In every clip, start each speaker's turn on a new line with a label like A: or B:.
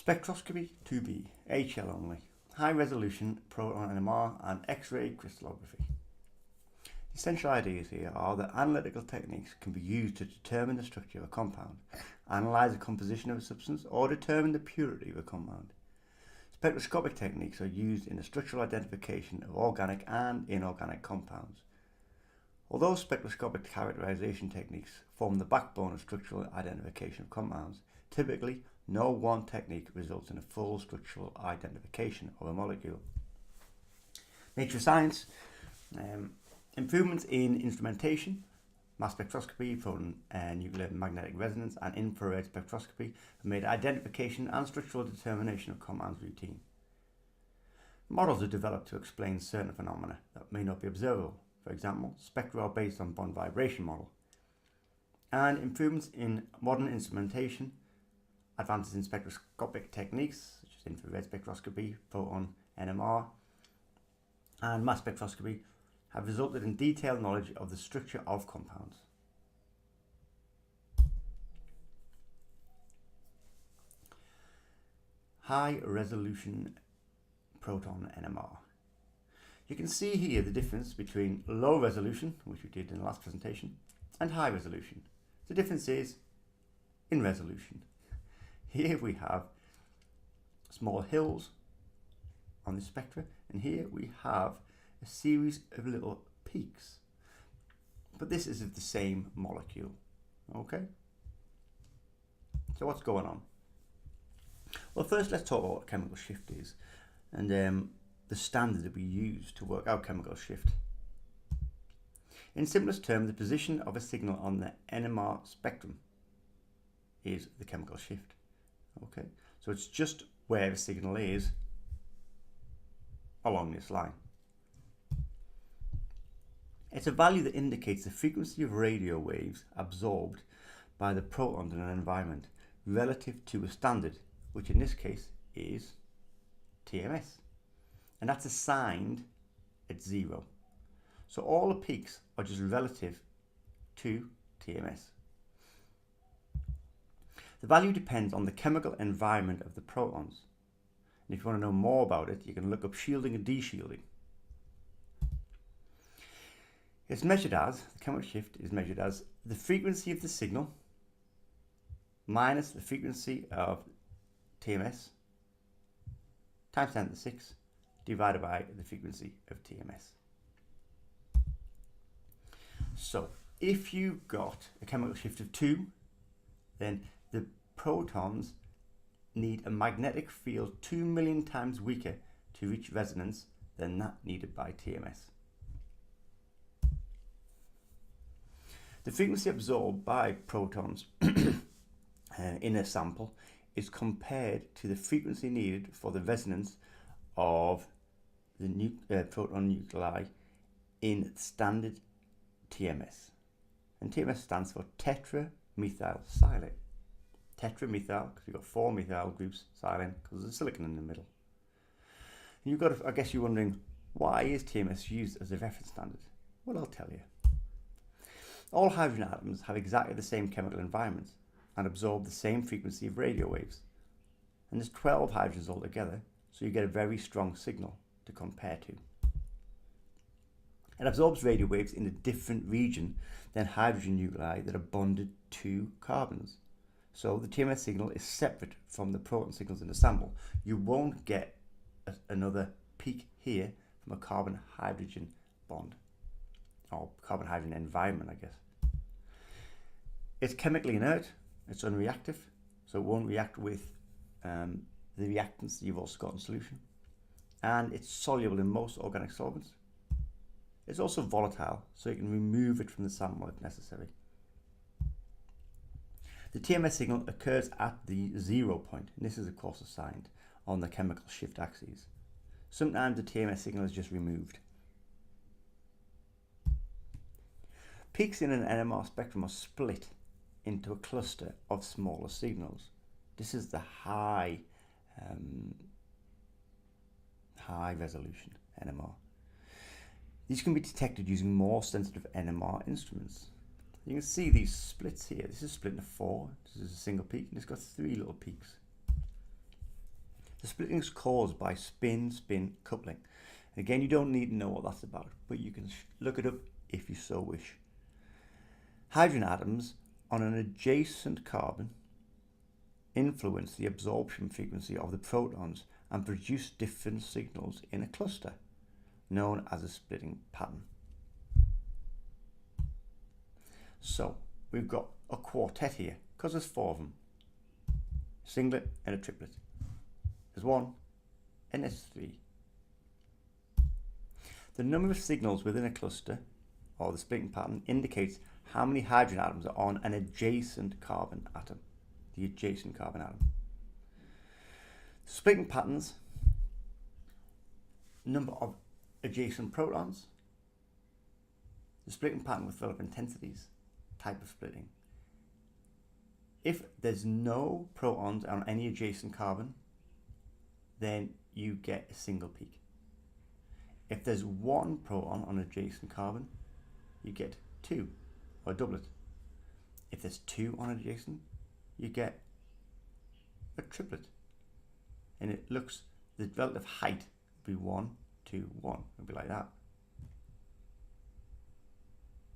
A: Spectroscopy 2B, HL only, high resolution proton NMR and X-ray crystallography. The essential ideas here are that analytical techniques can be used to determine the structure of a compound, analyse the composition of a substance, or determine the purity of a compound. Spectroscopic techniques are used in the structural identification of organic and inorganic compounds. Although spectroscopic characterization techniques form the backbone of structural identification of compounds, typically no one technique results in a full structural identification of a molecule. Nature of Science. Improvements in instrumentation, mass spectroscopy, proton nuclear magnetic resonance and infrared spectroscopy have made identification and structural determination of compounds routine. Models are developed to explain certain phenomena that may not be observable. For example, spectra are based on bond vibration model. And improvements in modern instrumentation, advances in spectroscopic techniques such as infrared spectroscopy, proton NMR and mass spectroscopy have resulted in detailed knowledge of the structure of compounds. High resolution proton NMR. You can see here the difference between low resolution, which we did in the last presentation, and high resolution. The difference is in resolution. Here we have small hills on the spectra, and here we have a series of little peaks. But this is of the same molecule. Okay? So what's going on? Well, first let's talk about what chemical shift is and the standard that we use to work out chemical shift. In simplest terms, the position of a signal on the NMR spectrum is the chemical shift. Okay, so it's just where the signal is along this line. It's a value that indicates the frequency of radio waves absorbed by the protons in an environment relative to a standard, which in this case is TMS. And that's assigned at 0. So all the peaks are just relative to TMS. The value depends on the chemical environment of the protons. And if you want to know more about it, you can look up shielding and deshielding. It's measured as, the chemical shift is measured as the frequency of the signal minus the frequency of TMS times 10 to the 6 divided by the frequency of TMS. So if you've got a chemical shift of 2, then the protons need a magnetic field 2 million times weaker to reach resonance than that needed by TMS. The frequency absorbed by protons in a sample is compared to the frequency needed for the resonance of the proton nuclei in standard TMS. And TMS stands for tetramethylsilane. Tetramethyl, because you've got 4 methyl groups, silane, because there's a silicon in the middle. And you've got, I guess you're wondering, why is TMS used as a reference standard? Well, I'll tell you. All hydrogen atoms have exactly the same chemical environments and absorb the same frequency of radio waves. And there's 12 hydrogens altogether, so you get a very strong signal to compare to. It absorbs radio waves in a different region than hydrogen nuclei that are bonded to carbons. So the TMS signal is separate from the proton signals in the sample. You won't get another peak here from a carbon-hydrogen bond, or carbon-hydrogen environment, I guess. It's chemically inert, it's unreactive, so it won't react with the reactants that you've also got in solution. And it's soluble in most organic solvents. It's also volatile, so you can remove it from the sample if necessary. The TMS signal occurs at the 0 point, and this is of course assigned on the chemical shift axes. Sometimes the TMS signal is just removed. Peaks in an NMR spectrum are split into a cluster of smaller signals. This is the high resolution NMR. These can be detected using more sensitive NMR instruments. You can see these splits here. This is split into 4. This is a single peak, and it's got 3 little peaks. The splitting is caused by spin-spin coupling. Again, you don't need to know what that's about, but you can look it up if you so wish. Hydrogen atoms on an adjacent carbon influence the absorption frequency of the protons and produce different signals in a cluster, known as a splitting pattern. So we've got a quartet here, because there's 4 of them. Singlet and a triplet. There's 1 and there's 3. The number of signals within a cluster, or the splitting pattern, indicates how many hydrogen atoms are on an adjacent carbon atom. The adjacent carbon atom. Splitting patterns, number of adjacent protons. The splitting pattern will develop intensities, type of splitting. If there's no protons on any adjacent carbon, then you get a single peak. If there's 1 proton on adjacent carbon, you get 2, or a doublet. If there's 2 on adjacent, you get a triplet. And it looks, the relative height will be 1, 2, 1. It'll be like that,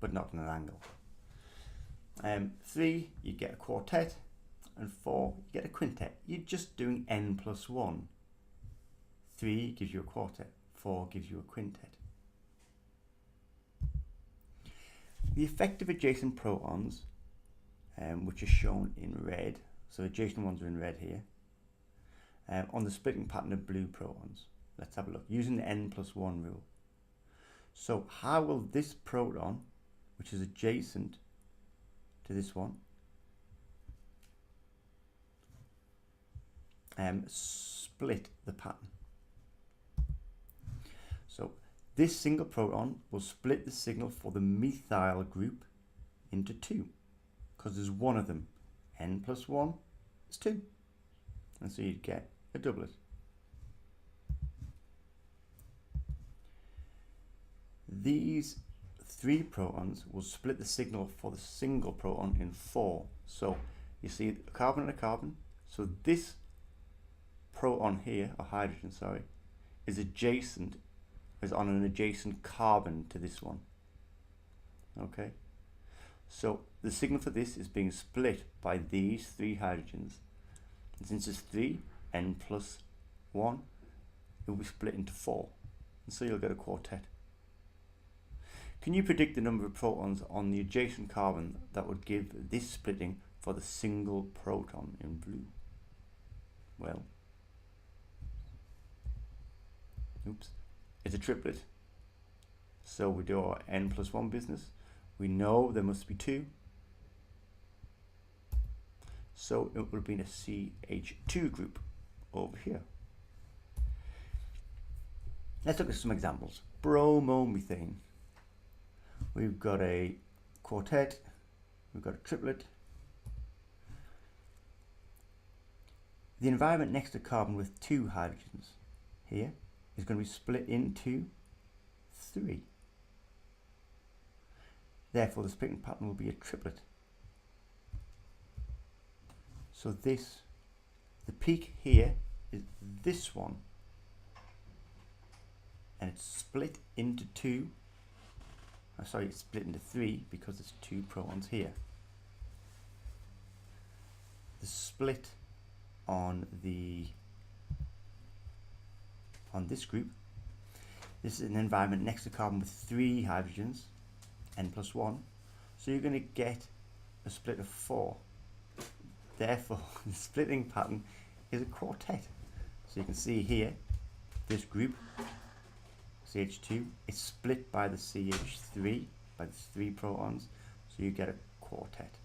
A: but not in an angle. 3, you get a quartet, and 4, you get a quintet. You're just doing n plus 1. 3 gives you a quartet, 4 gives you a quintet. The effective adjacent protons, which are shown in red, so adjacent ones are in red here, on the splitting pattern of blue protons. Let's have a look, using the n plus 1 rule. So how will this proton, which is adjacent to this one, split the pattern? So this single proton will split the signal for the methyl group into 2, because there's 1 of them. N plus 1 is 2, and so you'd get a doublet. These 3 protons will split the signal for the single proton in 4. So you see a carbon and a carbon. So this proton here, or hydrogen, sorry, is on an adjacent carbon to this one. Okay, so the signal for this is being split by these 3 hydrogens. And since it's 3, n plus 1, it will be split into 4. And so you'll get a quartet. Can you predict the number of protons on the adjacent carbon that would give this splitting for the single proton in blue? Well, it's a triplet. So we do our n plus 1 business. We know there must be 2. So it would have been a CH2 group over here. Let's look at some examples. Bromomethane. We've got a quartet, we've got a triplet. The environment next to carbon with 2 hydrogens here is going to be split into 3. Therefore the splitting pattern will be a triplet. So the peak here is this one, and it's split into 2. Sorry, it's split into 3 because there's 2 protons here. The split on this group, this is an environment next to carbon with 3 hydrogens, n plus 1. So you're going to get a split of 4. Therefore, the splitting pattern is a quartet. So you can see here, this group, CH2, is split by the CH3, by the 3 protons, so you get a quartet.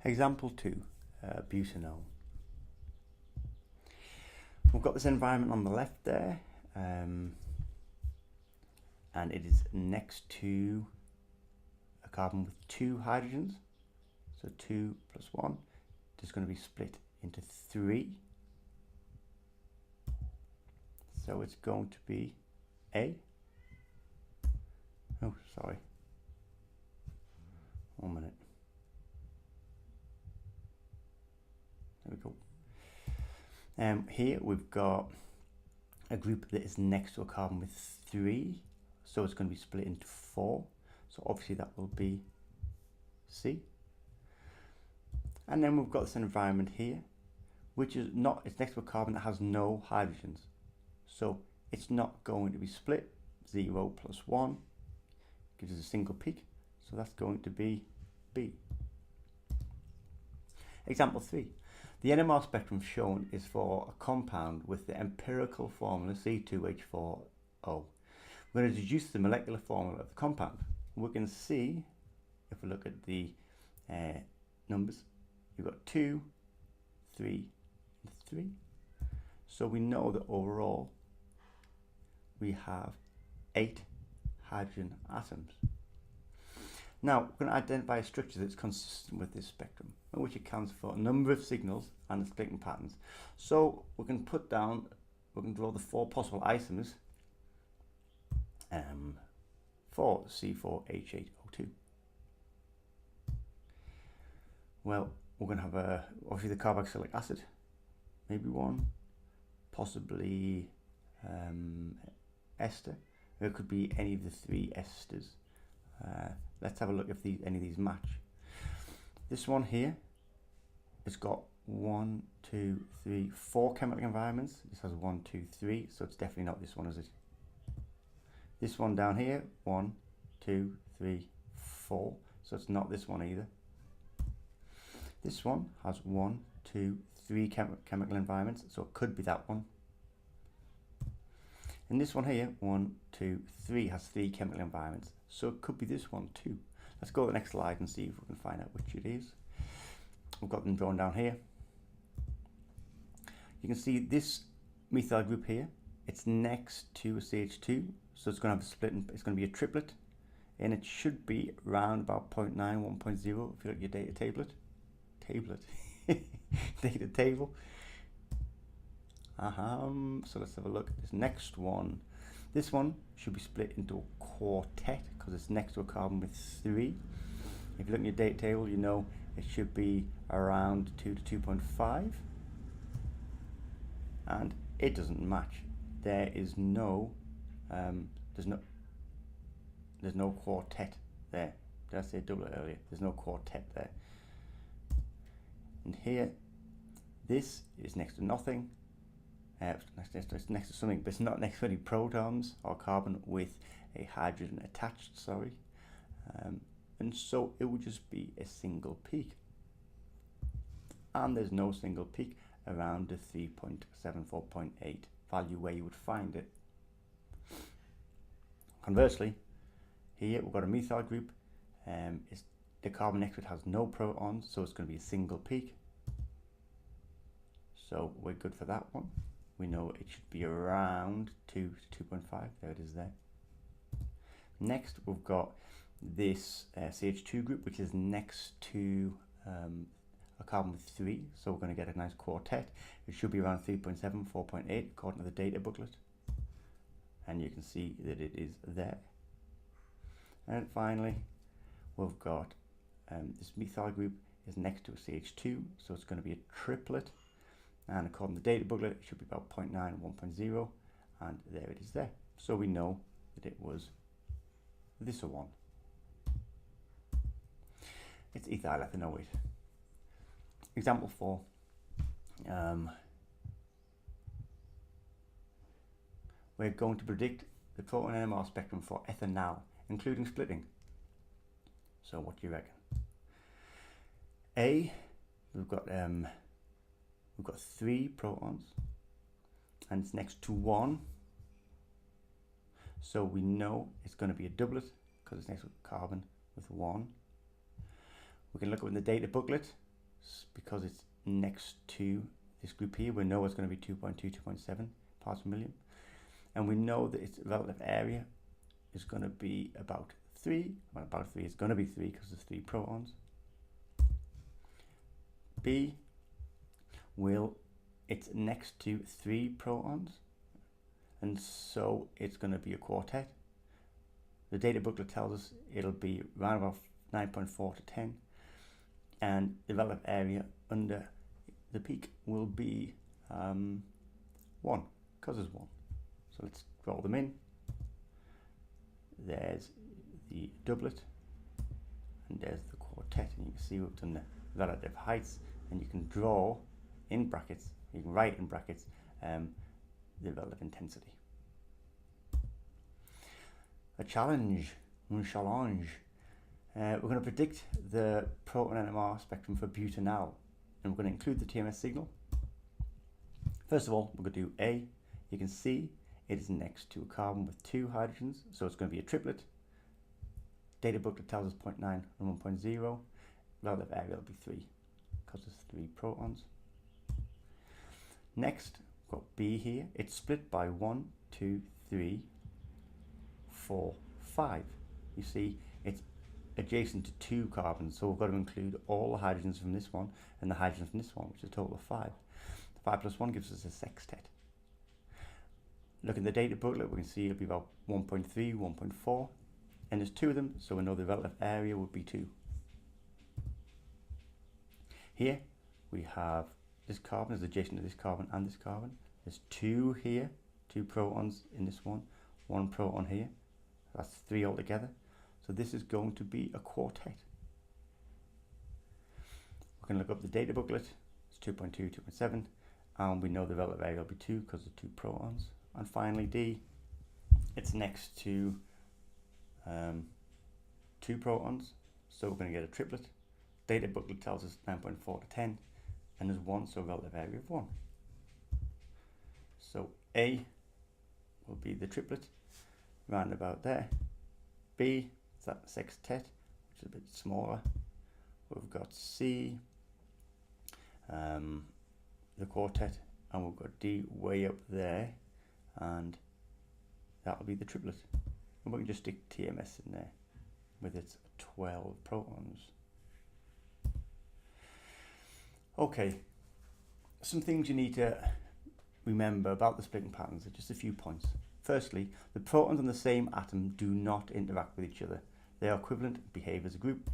A: Example 2, butanol. We've got this environment on the left there, and it is next to a carbon with 2 hydrogens, so 2 plus 1. It's going to be split into 3. So it's going to be A. Oh, sorry. 1 minute. we go. Here we've got a group that is next to a carbon with 3, so it's going to be split into 4. So obviously that will be C. And then we've got this environment here, which is not, it's next to a carbon that has no hydrogens. So it's not going to be split. 0 plus 1 gives us a single peak. So that's going to be B. Example 3. The NMR spectrum shown is for a compound with the empirical formula C2H4O. We're going to deduce the molecular formula of the compound. We can see, if we look at the numbers, you've got 2, 3, and 3. So we know that overall we have 8 hydrogen atoms. Now, we're going to identify a structure that's consistent with this spectrum, which accounts for a number of signals and the splitting patterns. So we can put down, we can draw the 4 possible isomers for C4H8O2. Well, we're going to have obviously the carboxylic acid, maybe one, possibly ester. It could be any of the 3 esters. Let's have a look if any of these match. This one here has got 1, 2, 3, 4 chemical environments. This has 1, 2, 3, so it's definitely not this one, is it? This one down here, 1, 2, 3, 4, so it's not this one either. This one has 1, 2, 3 chemical environments, so it could be that one. And this one here, 1, 2, 3, has 3 chemical environments, so it could be this one too. Let's go to the next slide and see if we can find out which it is. We've got them drawn down here. You can see this methyl group here, it's next to a CH2, so it's going to have a split, it's going to be a triplet, and it should be around about 0.9, 1.0 if you look at your data table. Data table. So let's have a look at this next one. This one should be split into a quartet because it's next to a carbon with 3. If you look at your date table, you know it should be around 2 to 2.5, and it doesn't match. There is no, there's no quartet there. Did I say doublet earlier? There's no quartet there. And here, this is next to nothing. It's next to something, but it's not next to any protons or carbon with a hydrogen attached, sorry. And so it would just be a single peak. And there's no single peak around the 3.74.8 value where you would find it. Conversely, here we've got a methyl group. The carbon next to it has no protons, so it's going to be a single peak. So we're good for that one. We know it should be around 2 to 2.5. There it is there. Next, we've got this CH2 group, which is next to a carbon with 3. So we're going to get a nice quartet. It should be around 3.7, 4.8 according to the data booklet. And you can see that it is there. And finally, we've got this methyl group is next to a CH2, so it's going to be a triplet. And according to the data booklet, it should be about 0.9, 1.0, and there it is there. So we know that it was this one. It's ethyl ethanoate. Example 4. We're going to predict the proton NMR spectrum for ethanal, including splitting. So what do you reckon? A, we've got 3 protons, and it's next to 1. So we know it's going to be a doublet because it's next to a carbon with 1. We can look at the data booklet because it's next to this group here. We know it's going to be 2.2, 2.7 parts per million. And we know that its relative area is going to be about 3. Well, about 3. It's going to be 3 because there's 3 protons. B, it's next to 3 protons, and so it's going to be a quartet. The data booklet tells us it'll be around about 9.4 to 10, and the relative area under the peak will be 1, because there's 1. So let's draw them in. There's the doublet, and there's the quartet, and you can see we've done the relative heights, and you can draw in brackets, you can write in brackets the relative intensity. A challenge, un challenge. We're going to predict the proton NMR spectrum for butanal, and we're going to include the TMS signal. First of all, we're going to do A. You can see it is next to a carbon with 2 hydrogens, so it's going to be a triplet. Data booklet tells us 0.9 and 1.0. Relative area will be 3, because there's 3 protons. Next, we've got B here. It's split by 1, 2, 3, 4, 5. You see, it's adjacent to 2 carbons, so we've got to include all the hydrogens from this one and the hydrogens from this one, which is a total of 5. 5 plus 1 gives us a sextet. Look in the data booklet, we can see it'll be about 1.3, 1.4, and there's 2 of them, so we know the relative area would be 2. Here we have this carbon is adjacent to this carbon and this carbon. There's 2 here, 2 protons in this one, 1 proton here. That's 3 altogether. So this is going to be a quartet. We can look up the data booklet. It's 2.2, 2.7, and we know the relative area will be 2 because of 2 protons. And finally D, it's next to 2 protons, so we're going to get a triplet. Data booklet tells us 9.4 to 10, and there's 1, so relative area of 1. So A will be the triplet, round about there. B is that sextet, which is a bit smaller. We've got C, the quartet, and we've got D way up there, and that will be the triplet. And we can just stick TMS in there with its 12 protons. Okay, some things you need to remember about the splitting patterns are just a few points. Firstly, the protons on the same atom do not interact with each other. They are equivalent and behave as a group.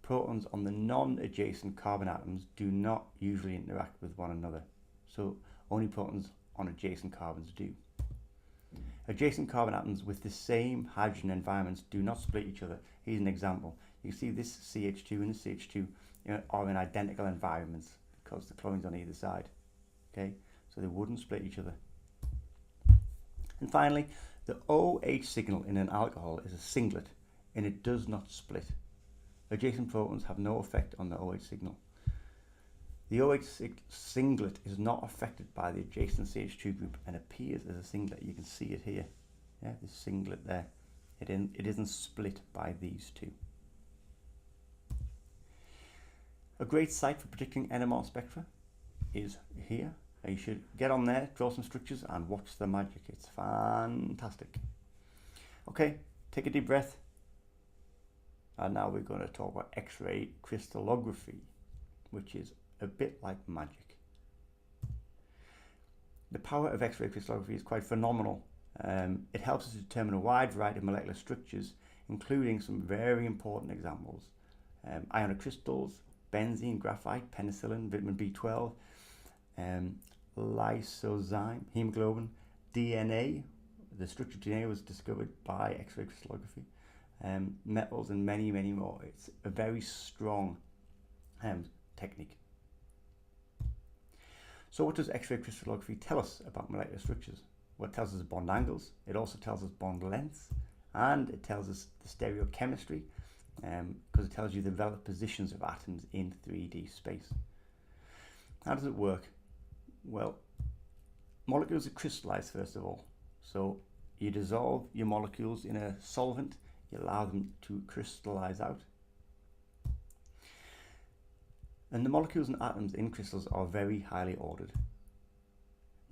A: Protons on the non-adjacent carbon atoms do not usually interact with one another, so only protons on adjacent carbons do. Adjacent carbon atoms with the same hydrogen environments do not split each other. Here's an example. You can see this CH2 and this CH2 are in identical environments because the chlorine's on either side. Okay, so they wouldn't split each other. And finally, the OH signal in an alcohol is a singlet, and it does not split. Adjacent protons have no effect on the OH signal. The OH singlet is not affected by the adjacent CH2 group and appears as a singlet. You can see it here. Yeah, this singlet there. It isn't split by these 2. A great site for predicting NMR spectra is here. You should get on there, draw some structures, and watch the magic. It's fantastic. Okay, take a deep breath. And now we're going to talk about X-ray crystallography, which is a bit like magic. The power of X-ray crystallography is quite phenomenal. It helps us determine a wide variety of molecular structures, including some very important examples. Ionic crystals, benzene, graphite, penicillin, vitamin B12, lysozyme, hemoglobin, DNA. The structure of DNA was discovered by X-ray crystallography. Metals and many, many more. It's a very strong technique. So what does X-ray crystallography tell us about molecular structures? Well, it tells us bond angles, it also tells us bond lengths, and it tells us the stereochemistry, because it tells you the relative positions of atoms in 3D space. How does it work? Well, molecules are crystallized first of all. So you dissolve your molecules in a solvent, you allow them to crystallize out. And the molecules and atoms in crystals are very highly ordered.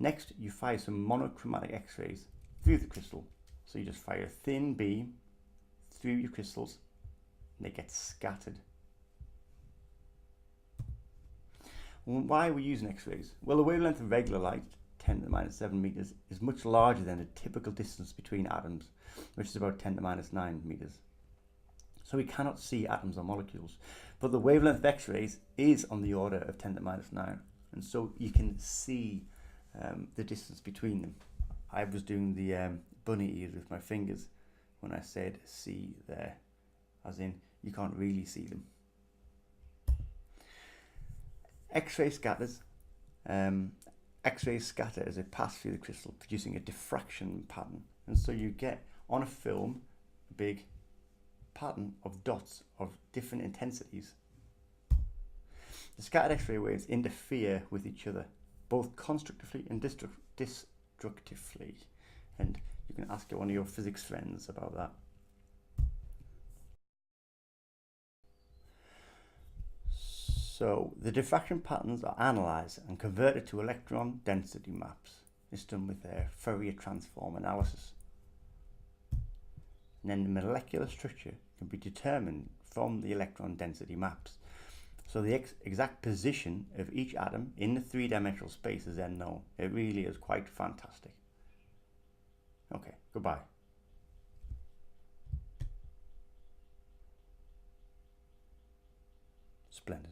A: Next, you fire some monochromatic X-rays through the crystal. So you just fire a thin beam through your crystals and they get scattered. Well, why are we using X-rays? Well, the wavelength of regular light, 10 to the minus 7 meters, is much larger than the typical distance between atoms, which is about 10 to the minus 9 meters. So we cannot see atoms or molecules, but the wavelength of X-rays is on the order of 10 to the minus 9. and so you can see the distance between them. I was doing the bunny ears with my fingers when I said see there, as in you can't really see them. X-ray scatters. X-rays scatter as they pass through the crystal, producing a diffraction pattern, and so you get on a film a big pattern of dots of different intensities. The scattered X-ray waves interfere with each other, both constructively and destructively, and you can ask one of your physics friends about that. So the diffraction patterns are analysed and converted to electron density maps. It's done with their Fourier transform analysis. And then the molecular structure can be determined from the electron density maps. So the exact position of each atom in the three-dimensional space is then known. It really is quite fantastic. Okay, goodbye. Splendid.